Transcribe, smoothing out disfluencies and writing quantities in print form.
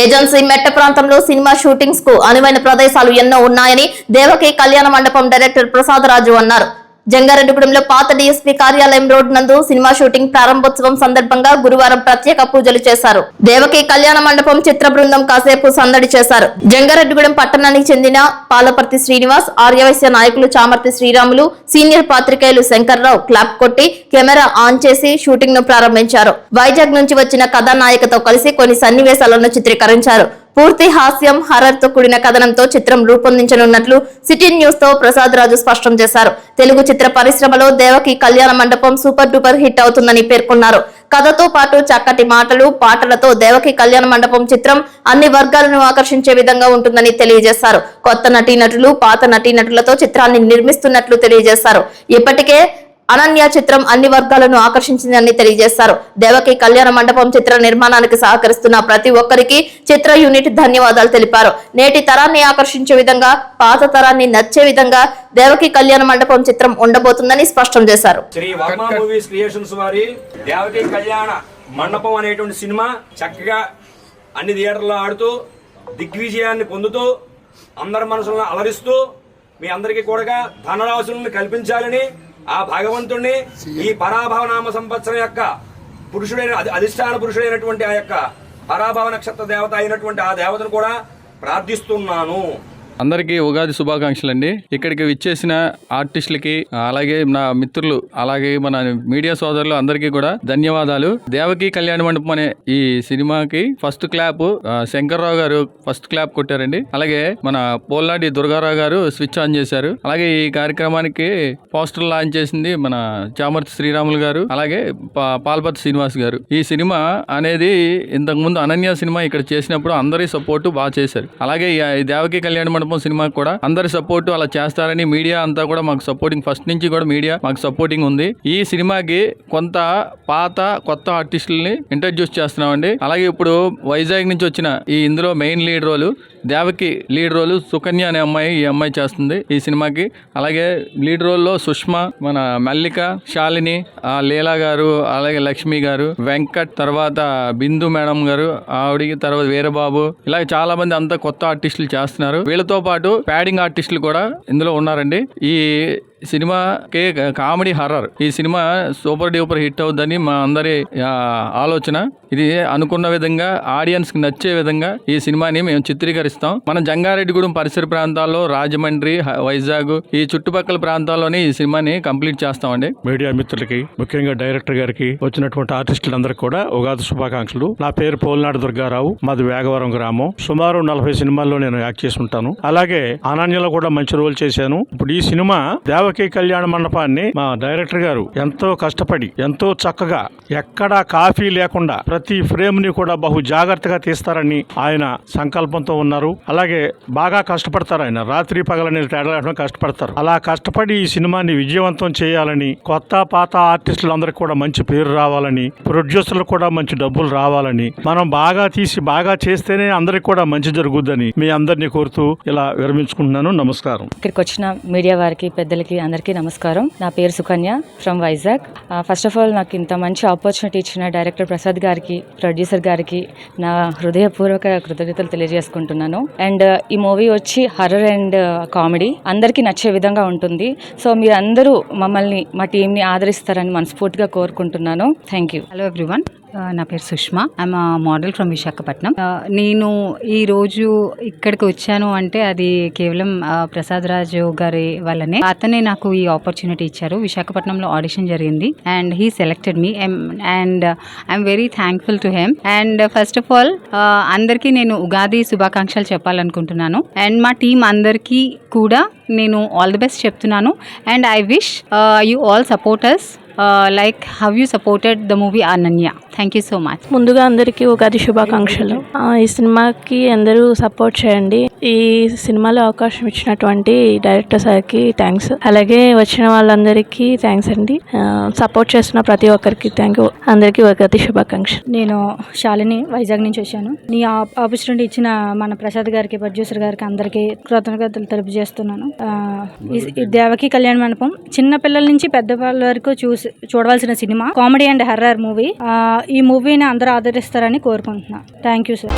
Agency మెట్ట ప్రాంతంలో cinema shootings కు అనువైన ప్రదేశాలు ఎన్నో ఉన్నాయని దేవకి కళ్యాణ మండపం డైరెక్టర్ ప్రసాదరాజు అన్నారు. జంగారెడ్డిగూడెంలో పాత డీఎస్పీ కార్యాలయం రోడ్ నందు సినిమా షూటింగ్ ప్రారంభోత్సవం సందర్భంగా గురువారం ప్రత్యేక పూజలు చేశారు. దేవకి కళ్యాణ మండపం చిత్ర బృందం కాసేపు సందడి చేశారు. జంగారెడ్డిగూడెం పట్టణానికి చెందిన పాలపర్తి శ్రీనివాస్, ఆర్యవైశ్య నాయకులు చామర్తి శ్రీరాములు, సీనియర్ పాత్రికేయులు శంకర్రావు క్లాప్ కొట్టి కెమెరా ఆన్ చేసి షూటింగ్ ను ప్రారంభించారు. వైజాగ్ నుంచి వచ్చిన కథానాయకతో కలిసి కొన్ని సన్నివేశాలను చిత్రీకరించారు. పూర్తి హాస్యం, హర్రర్ తో కూడిన కథనంతో చిత్రం రూపొందించనున్నట్లు సిటీ న్యూస్ తో ప్రసాద్ రాజు స్పష్టం చేశారు. తెలుగు చిత్ర పరిశ్రమలో దేవకి కళ్యాణ మండపం సూపర్ డూపర్ హిట్ అవుతుందని పేర్కొన్నారు. కథతో పాటు చక్కటి మాటలు, పాటలతో దేవకి కళ్యాణ మండపం చిత్రం అన్ని వర్గాలను ఆకర్షించే విధంగా ఉంటుందని తెలియజేశారు. కొత్త నటీనటులు, పాత నటీనటులతో చిత్రాన్ని నిర్మిస్తున్నట్లు తెలియజేశారు. ఇప్పటికే అనన్య చిత్రం అన్ని వర్గాలను ఆకర్షించిందని తెలియజేశారు. దేవకి కళ్యాణ మండపం చిత్ర నిర్మాణానికి సహకరిస్తున్న ప్రతి ఒక్కరికి చిత్ర యూనిట్ ధన్యవాదాలు తెలిపారు. నేటి తరాన్ని ఆకర్షించే విధంగా, పాత తరాన్ని నచ్చే విధంగా దేవకి కళ్యాణ మండపం చిత్రం ఉండబోతుందని స్పష్టం చేశారు. శ్రీ వర్మ మూవీస్ క్రియేషన్స్ వారి దేవకి కళ్యాణ మండపం అనేటువంటి సినిమా చక్కగా అన్ని థియేటర్లో ఆడుతూ దిగ్విజయాన్ని పొందుతూ అందరి మనసులను అలరిస్తూ మీ అందరికీ కూడా ధనరాశులను కల్పించాలని ఆ భగవంతుణ్ణి ఈ పరాభవనామ సంవత్సరం యొక్క పురుషుడైన అధిష్టాన పురుషుడైనటువంటి ఆ యొక్క పరాభవ నక్షత్ర దేవత అయినటువంటి ఆ దేవతను కూడా ప్రార్థిస్తున్నాను. అందరికీ ఉగాది శుభాకాంక్షలు అండి. ఇక్కడికి విచ్చేసిన ఆర్టిస్టులకి, అలాగే నా మిత్రులు, అలాగే మన మీడియా సోదరులు అందరికీ కూడా ధన్యవాదాలు. దేవకి కళ్యాణ మండపం అనే ఈ సినిమాకి ఫస్ట్ క్లాప్ శంకర్రావు గారు ఫస్ట్ క్లాప్ కొట్టారండి. అలాగే మన పోల్నాటి దుర్గారావు గారు స్విచ్ ఆన్ చేశారు. అలాగే ఈ కార్యక్రమానికి పోస్టర్ లాంచ్ చేసింది మన చామర్తి శ్రీరాములు గారు, అలాగే పాల్పర్తి శ్రీనివాస్ గారు. ఈ సినిమా అనేది ఇంతకు ముందు అనన్య సినిమా ఇక్కడ చేసినప్పుడు అందరి సపోర్టు బాగా చేశారు. అలాగే ఈ దేవకి కళ్యాణ మండపం సినిమా కూడా అందరి సపోర్ట్ అలా చేస్తారని మీడియా అంతా కూడా మాకు సపోర్టింగ్, ఫస్ట్ నుంచి కూడా మీడియా మాకు సపోర్టింగ్ ఉంది. ఈ సినిమాకి కొంత పాత కొత్త ఆర్టిస్టులని ఇంట్రడ్యూస్ చేస్తున్నామండి. అలాగే ఇప్పుడు వైజాగ్ నుంచి వచ్చిన ఇందులో main lead role Devaki lead role Sukanya అనే అమ్మాయి, ఈ అమ్మాయి చేస్తుంది ఈ సినిమాకి. అలాగే లీడ్ రోల్లో సుష్మా, మన మల్లిక, శాలిని, లీలా గారు, అలాగే లక్ష్మి గారు, వెంకట్, తర్వాత బిందు మేడం గారు, ఆవిడికి తర్వాత వీరబాబు, ఇలా చాలా మంది అంతా కొత్త ఆర్టిస్టులు చేస్తున్నారు. వీళ్ళతో పాటు ప్యాడింగ్ ఆర్టిస్టులు కూడా ఇందులో ఉన్నారండి. ఈ సినిమాకి కామెడీ హర్రర్ ఈ సినిమా సూపర్ డూపర్ హిట్ అవుతుందని మా అందరి ఆలోచన. ఇది అనుకున్న విధంగా ఆడియన్స్ కి నచ్చే విధంగా ఈ సినిమాని మేము చిత్రీకరిస్తాం. మన జంగారెడ్డిగూడెం పరిసర ప్రాంతాల్లో, రాజమండ్రి, వైజాగ్ ఈ చుట్టుపక్కల ప్రాంతాల్లోనే ఈ సినిమాని కంప్లీట్ చేస్తామండి. మీడియా మిత్రులకి, ముఖ్యంగా డైరెక్టర్ గారికి, వచ్చినటువంటి ఆర్టిస్టులందరికీ కూడా ఉగాది శుభాకాంక్షలు. నా పేరు పోల్నాడు దుర్గారావు, మాది వేగవరం గ్రామం. సుమారు 40 సినిమాల్లో నేను యాక్ట్ చేసి ఉంటాను. అలాగే అనన్యలో కూడా మంచి రోల్ చేశాను. ఇప్పుడు ఈ సినిమా దేవకి కళ్యాణ మండపాన్ని మా డైరెక్టర్ గారు ఎంతో కష్టపడి, ఎంతో చక్కగా, ఎక్కడా కాఫీ లేకుండా ప్రతి ఫ్రేమ్ ని కూడా బహు జాగ్రత్తగా తీస్తారని ఆయన సంకల్పంతో ఉన్నారు. అలాగే బాగా కష్టపడతారు. ఆయన రాత్రి పగలని తేడా లేకుండా కష్టపడతారు. అలా కష్టపడి ఈ సినిమాని విజయవంతం చేయాలని, కొత్త పాత ఆర్టిస్టులందరికీ కూడా మంచి పేరు రావాలని, ప్రొడ్యూసర్లకు కూడా మంచి డబ్బులు రావాలని, మనం బాగా తీసి బాగా చేస్తేనే అందరికి కూడా మంచి జరుగుద్దని మీ అందరినీ కోరుతూ ఇలా విరమించుకుంటున్నాను. నమస్కారం. ఇక్కడికి వచ్చిన మీడియా వారికి, పెద్దలకి అందరికీ నమస్కారం. నా పేరు Sukanya from Vizag. First of all నాకు ఇంత మంచి ఆపర్చునిటీ ఇచ్చిన డైరెక్టర్ ప్రసాద్ గారికి, ప్రొడ్యూసర్ గారికి నా హృదయపూర్వక కృతజ్ఞతలు తెలియజేసుకుంటున్నాను. అండ్ ఈ మూవీ వచ్చి హర్రర్ అండ్ కామెడీ అందరికీ నచ్చే విధంగా ఉంటుంది. సో మీరు అందరూ మమ్మల్ని, మా టీంని ఆదరిస్తారని మనస్ఫూర్తిగా కోరుకుంటున్నాను. Thank you. హలో ఎవ్రీవన్, నా పేరు Sushma. I'm model from Visakhapatnam. నేను ఈరోజు ఇక్కడికి వచ్చాను అంటే అది కేవలం ప్రసాద్ రాజు గారి వల్లనే. అతనే నాకు ఈ ఆపర్చునిటీ ఇచ్చారు. విశాఖపట్నంలో ఆడిషన్ జరిగింది and he selected me and I'm very thankful to him. And first of all అందరికీ నేను ఉగాది శుభాకాంక్షలు చెప్పాలనుకుంటున్నాను. అండ్ మా టీం అందరికీ కూడా నేను ఆల్ ది బెస్ట్ చెప్తున్నాను. And I wish you all supporters like how you supported the movie Ananya. Thank you so much. ముందుగా అందరికీ ఉగాది శుభాకాంక్షలు. ఈ సినిమాకి అందరూ సపోర్ట్ చేయండి. ఈ సినిమాలో అవకాశం ఇచ్చినటువంటి డైరెక్టర్ సార్కి థ్యాంక్స్. అలాగే వచ్చిన వాళ్ళందరికీ థ్యాంక్స్ అండి. సపోర్ట్ చేస్తున్న ప్రతి ఒక్కరికి థ్యాంక్ యూ. అందరికీ ఉగాది శుభాకాంక్షలు. నేను శాలిని, వైజాగ్ నుంచి వచ్చాను. నీ ఆపర్చునిటీ ఇచ్చిన మన ప్రసాద్ గారికి, ప్రొడ్యూసర్ గారికి అందరికీ కృతజ్ఞతలు తెలియజేస్తున్నాను. ఈ దేవకి కళ్యాణ మండపం చిన్న పిల్లల నుంచి పెద్దవాళ్ళ వరకు చూడవలసిన cinema, comedy and horror movie. ఈ మూవీని అందరూ ఆదరిస్తారని కోరుకుంటున్నా. Thank you sir.